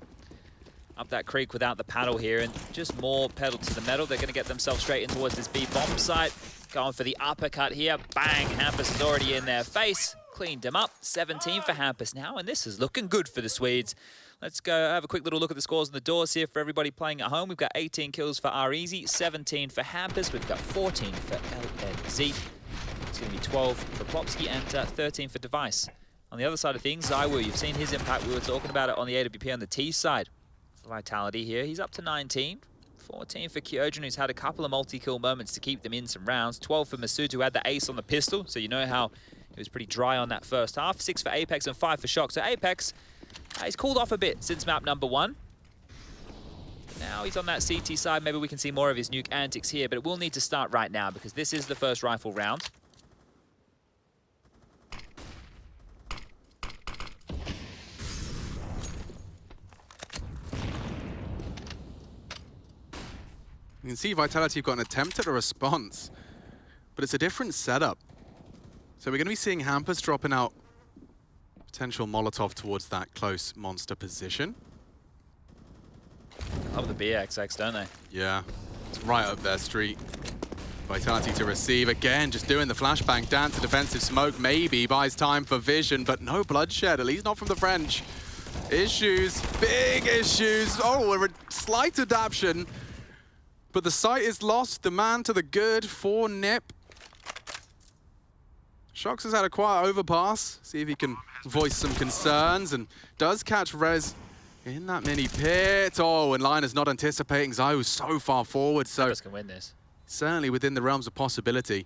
up that creek without the paddle here, and just more pedal to the metal. They're going to get themselves straight in towards this B bomb site. Going for the uppercut here. Bang, Hampus is already in their face. Cleaned him up. 17 for Hampus now, and this is looking good for the Swedes. Let's go have a quick little look at the scores on the doors here for everybody playing at home. We've got 18 kills for REZ, 17 for Hampus. We've got 14 for LNZ. It's going to be 12 for Plopsky and 13 for Device. On the other side of things, Zaiwu, you've seen his impact. We were talking about it on the AWP on the T side. Vitality here. He's up to 19. 14 for Kyojin, who's had a couple of multi-kill moments to keep them in some rounds. 12 for Masud, who had the ace on the pistol, so you know how he was pretty dry on that first half. 6 for Apex and 5 for Shock. So Apex, he's cooled off a bit since map number 1. Now he's on that CT side. Maybe we can see more of his nuke antics here, but it will need to start right now because this is the first rifle round. You can see Vitality have got an attempt at a response, but it's a different setup. So we're going to be seeing Hampus dropping out potential Molotov towards that close monster position. Love the BXX, don't they? Yeah, it's right up their street. Vitality to receive again, just doing the flashbang down to defensive smoke, maybe buys time for vision, but no bloodshed, at least not from the French. Issues, big issues. Oh, a slight adaption. But the site is lost, the man to the good for Nip. Shox has had a quiet overpass. See if he can voice some concerns, and does catch Rez in that mini pit. Oh, and Linus not anticipating. Zaiu's so far forward, so Hampus can win this. Certainly within the realms of possibility.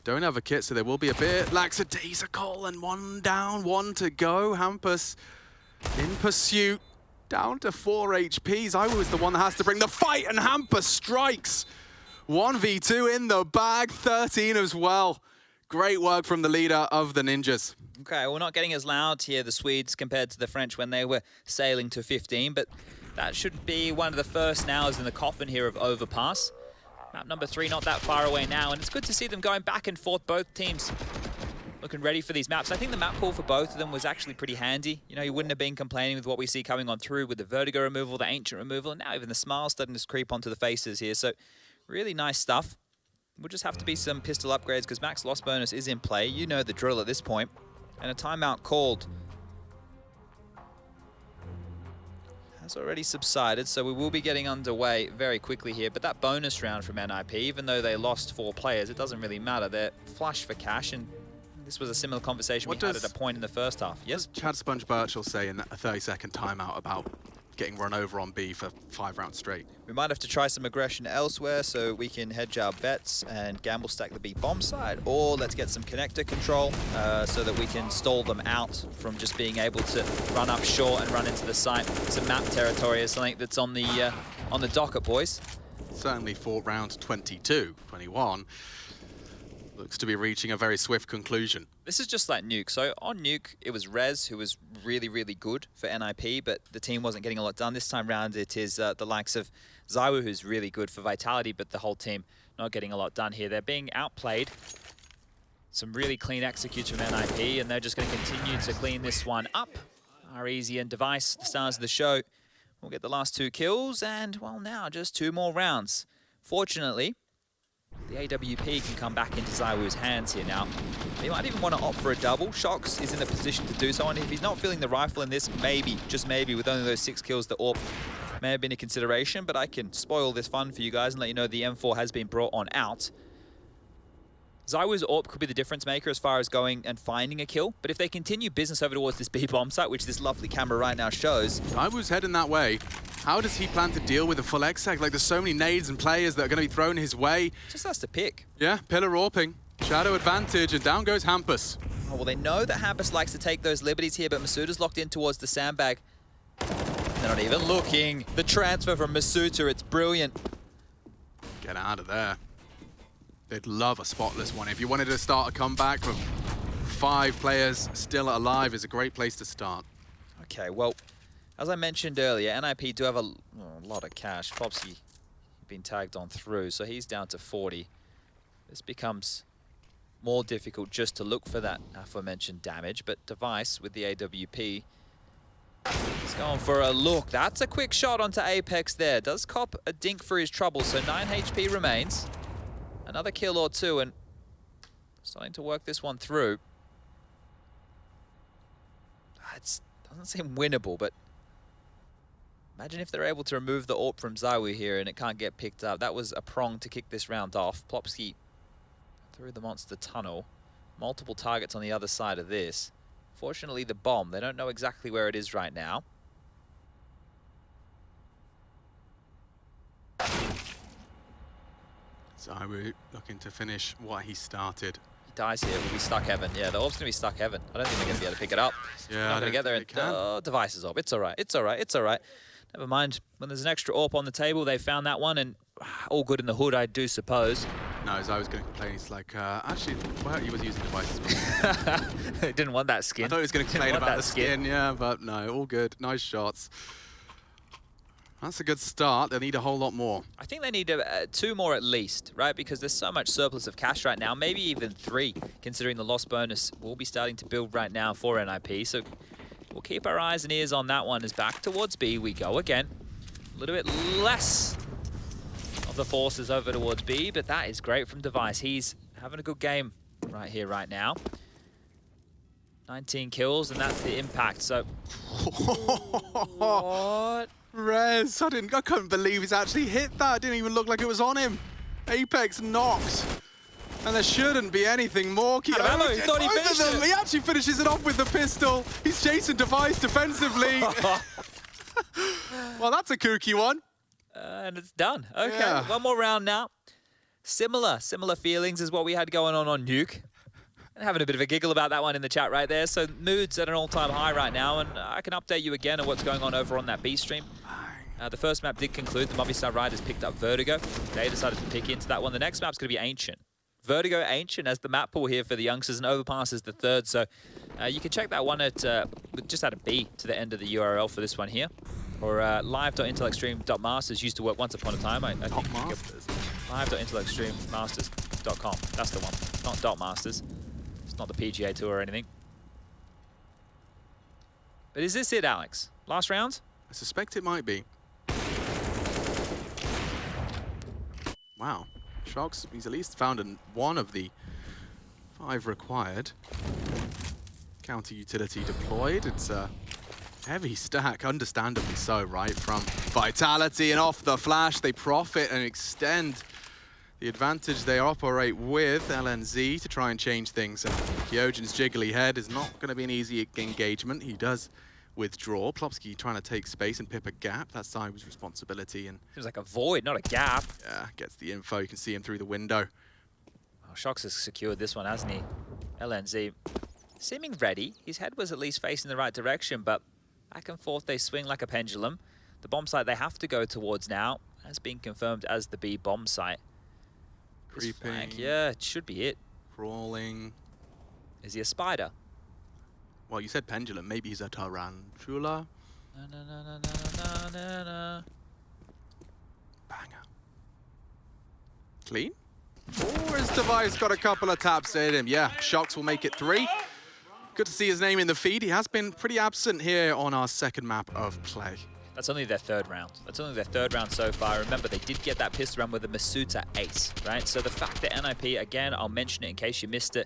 Don't have a kit, so there will be a bit lackadaisical, and 1 down, 1 to go. Hampus in pursuit. Down to 4 HP. Zaiwu is the one that has to bring the fight, and Hampus strikes. 1v2 in the bag, 13 as well. Great work from the leader of the Ninjas. Okay, we're not getting as loud here, the Swedes, compared to the French when they were sailing to 15, but that should be one of the first nails in the coffin here of Overpass. Map number 3 not that far away now, and it's good to see them going back and forth, both teams looking ready for these maps. I think the map call for both of them was actually pretty handy. You know, you wouldn't have been complaining with what we see coming on through with the Vertigo removal, the Ancient removal, and now even the Smile starting to creep onto the faces here. So really nice stuff. We'll just have to be some pistol upgrades because max loss bonus is in play. You know the drill at this point. And a timeout called has already subsided, so we will be getting underway very quickly here. But that bonus round from NIP, even though they lost 4 players, it doesn't really matter. They're flush for cash, and this was a similar conversation we had at a point in the first half. Yes? Chad Sponge Birchall say in a 30-second timeout about getting run over on B for 5 rounds straight? We might have to try some aggression elsewhere so we can hedge our bets and gamble stack the B bomb side, or let's get some connector control so that we can stall them out from just being able to run up short and run into the site. Some map territory is something that's on the docket, boys. Certainly for round 22, 21. Looks to be reaching a very swift conclusion. This is just like Nuke. So on Nuke, it was Rez who was really, really good for NIP, but the team wasn't getting a lot done. This time round, it is the likes of Zaiwu, who's really good for Vitality, but the whole team not getting a lot done here. They're being outplayed. Some really clean executes from NIP, and they're just going to continue to clean this one up. REZ and Device, the stars of the show, will get the last 2 kills, and, well, now just 2 more rounds. Fortunately, the AWP can come back into Zaiwu's hands here now. He might even want to opt for a double. Shox is in a position to do so, and if he's not feeling the rifle in this, maybe, just maybe, with only those 6 kills, the AWP may have been a consideration, but I can spoil this fun for you guys and let you know the M4 has been brought on out. ZywOo's AWP could be the difference maker as far as going and finding a kill, but if they continue business over towards this B bomb site, which this lovely camera right now shows. ZywOo's heading that way. How does he plan to deal with a full exec? Like, there's so many nades and players that are going to be thrown his way. Just has to pick. Yeah, pillar AWPing. Shadow advantage, and down goes Hampus. Oh, well, they know that Hampus likes to take those liberties here, but Masuda's locked in towards the sandbag. They're not even looking. The transfer from Masuda, it's brilliant. Get out of there. They'd love a spotless one. If you wanted to start a comeback with 5 players still alive, is a great place to start. Okay, well, as I mentioned earlier, NIP do have a lot of cash. Popsy been tagged on through, so he's down to 40. This becomes more difficult just to look for that aforementioned damage, but Device with the AWP is going for a look. That's a quick shot onto Apex there. Does cop a dink for his trouble, so 9 HP remains. Another kill or two, and starting to work this one through. It doesn't seem winnable, but imagine if they're able to remove the AWP from ZywOo here and it can't get picked up. That was a prong to kick this round off. Plopsky through the monster tunnel. Multiple targets on the other side of this. Fortunately, the bomb, they don't know exactly where it is right now. ZywOo looking to finish what he started. He dies here, will be stuck heaven. Yeah, the AWP's going to be stuck heaven. I don't think they're going to be able to pick it up. Yeah, they're not going to get there. And, Device is AWP. It's all right. It's all right. It's all right. Never mind. When there's an extra AWP on the table, they found that one, and all good in the hood, I do suppose. No, as I was going to complain, it's like, actually, well, he was using devices. Didn't want that skin. I thought he was going to complain about the skin, yeah, but no, all good. Nice shots. That's a good start. They need a whole lot more. I think they need 2 more at least, right? Because there's so much surplus of cash right now, maybe even 3, considering the loss bonus will be starting to build right now for NIP. So we'll keep our eyes and ears on that one as back towards B we go again. A little bit less of the forces over towards B, but that is great from Device. He's having a good game right here, right now. 19 kills, and that's the impact, so... What? Rez, I couldn't believe he's actually hit that. It didn't even look like it was on him. Apex knocked. And there shouldn't be anything more. He thought he finished it. He actually finishes it off with the pistol. He's chasing Device defensively. Well, that's a kooky one. And it's done. Okay, Yeah. One more round now. Similar feelings as what we had going on Nuke. And having a bit of a giggle about that one in the chat right there. So mood's at an all-time high right now, and I can update you again on what's going on over on that B stream. The first map did conclude. The Movistar Riders picked up Vertigo. They decided to pick into that one. The next map's going to be Ancient. Vertigo, Ancient as the map pool here for the youngsters, and Overpass is the third. So you can check that one at just add a B to the end of the URL for this one here. Or live.intelextreme.masters used to work once upon a time. I think live.intelextrememasters.com. That's the one, not .masters. It's not the PGA Tour or anything. But is this it, Alex? Last round? I suspect it might be. Wow. Shocks, he's at least found one of the 5 required. Counter utility deployed. It's a heavy stack, understandably so, right? From Vitality and off the flash, they profit and extend the advantage they operate with. LNZ to try and change things. And Kyojin's jiggly head is not going to be an easy engagement. He does withdraw. Plopsky trying to take space and pip a gap. That's ZywOo's responsibility. And Seems like a void, not a gap. yeah, gets the info. You can see him through the window. Oh, Shox has secured this one, hasn't he? LNZ seeming ready. His head was at least facing the right direction, but back and forth they swing like a pendulum. The bomb site they have to go towards now has been confirmed as the B bomb site. This Creeping. flank, yeah, it should be it. Crawling. Is he a spider? Well, you said pendulum. Maybe he's a tarantula. Na, na, na, na, na, na, na. Banger. Clean? Or has Device got a couple of taps in him? Yeah, Shox will make it 3. Good to see his name in the feed. He has been pretty absent here on our second map of play. That's only their 3rd round. That's only their 3rd round so far. Remember, they did get that pistol round with a Masuta ace, right? So the fact that NIP, again, I'll mention it in case you missed it,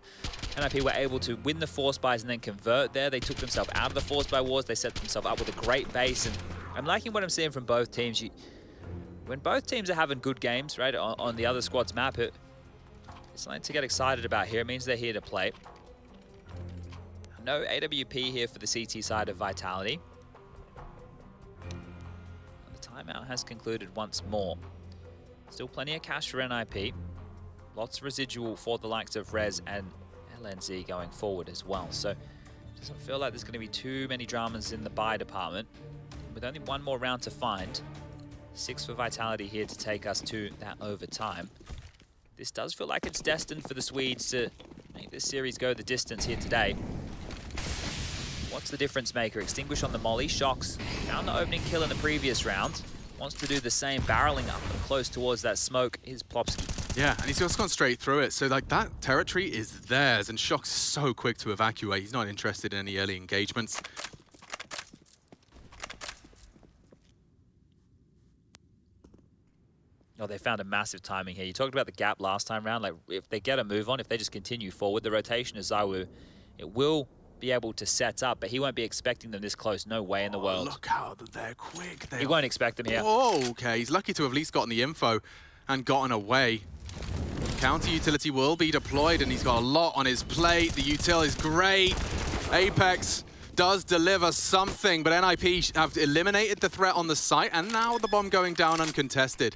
NIP were able to win the force buys and then convert there. They took themselves out of the force buy wars. They set themselves up with a great base. And I'm liking what I'm seeing from both teams. When both teams are having good games, right, on the other squad's map, it's something to get excited about here. It means they're here to play. No AWP here for the CT side of Vitality. The timeout has concluded once more. Still plenty of cash for NIP. Lots of residual for the likes of Rez and LNZ going forward as well. So it doesn't feel like there's going to be too many dramas in the buy department. With only one more round to find, 6 for Vitality here to take us to that overtime. This does feel like it's destined for the Swedes to make this series go the distance here today. What's the difference maker? Extinguish on the molly. Shocks found the opening kill in the previous round. Wants to do the same, barreling up and close towards that smoke is Plopsky. Yeah, and he's just gone straight through it. So like that territory is theirs, and Shock's so quick to evacuate. He's not interested in any early engagements. Oh, they found a massive timing here. You talked about the gap last time round. Like, if they get a move on, if they just continue forward, the rotation of ZywOo, it will be able to set up, but he won't be expecting them this close. No way in the world. Look how they're quick. He won't expect them here. Oh, okay. He's lucky to have at least gotten the info and gotten away. Counter utility will be deployed, and he's got a lot on his plate. The util is great. Apex does deliver something, but NIP have eliminated the threat on the site, and now the bomb going down uncontested.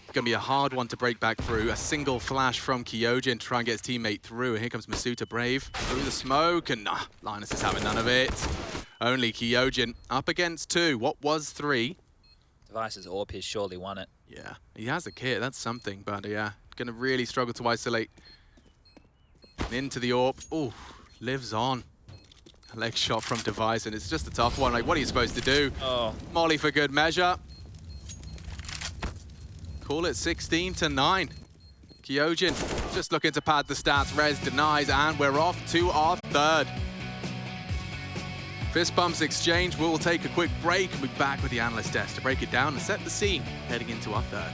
It's going to be a hard one to break back through. A single flash from Kyojin to try and get his teammate through. And here comes Masuta Brave through the smoke, and Linus is having none of it. Only Kyojin up against 2. What was 3? Device's AWP has surely won it. Yeah, he has a kit. That's something, but yeah, going to really struggle to isolate. Into the AWP. Oh, lives on. A leg shot from Device, and it's just a tough one. Like, what are you supposed to do? Oh. Molly for good measure. Call it 16-9. Kyojin just looking to pad the stats. Rez denies, and we're off to our third. Fist bumps exchange. We'll take a quick break and be back with the analyst desk to break it down and set the scene heading into our third.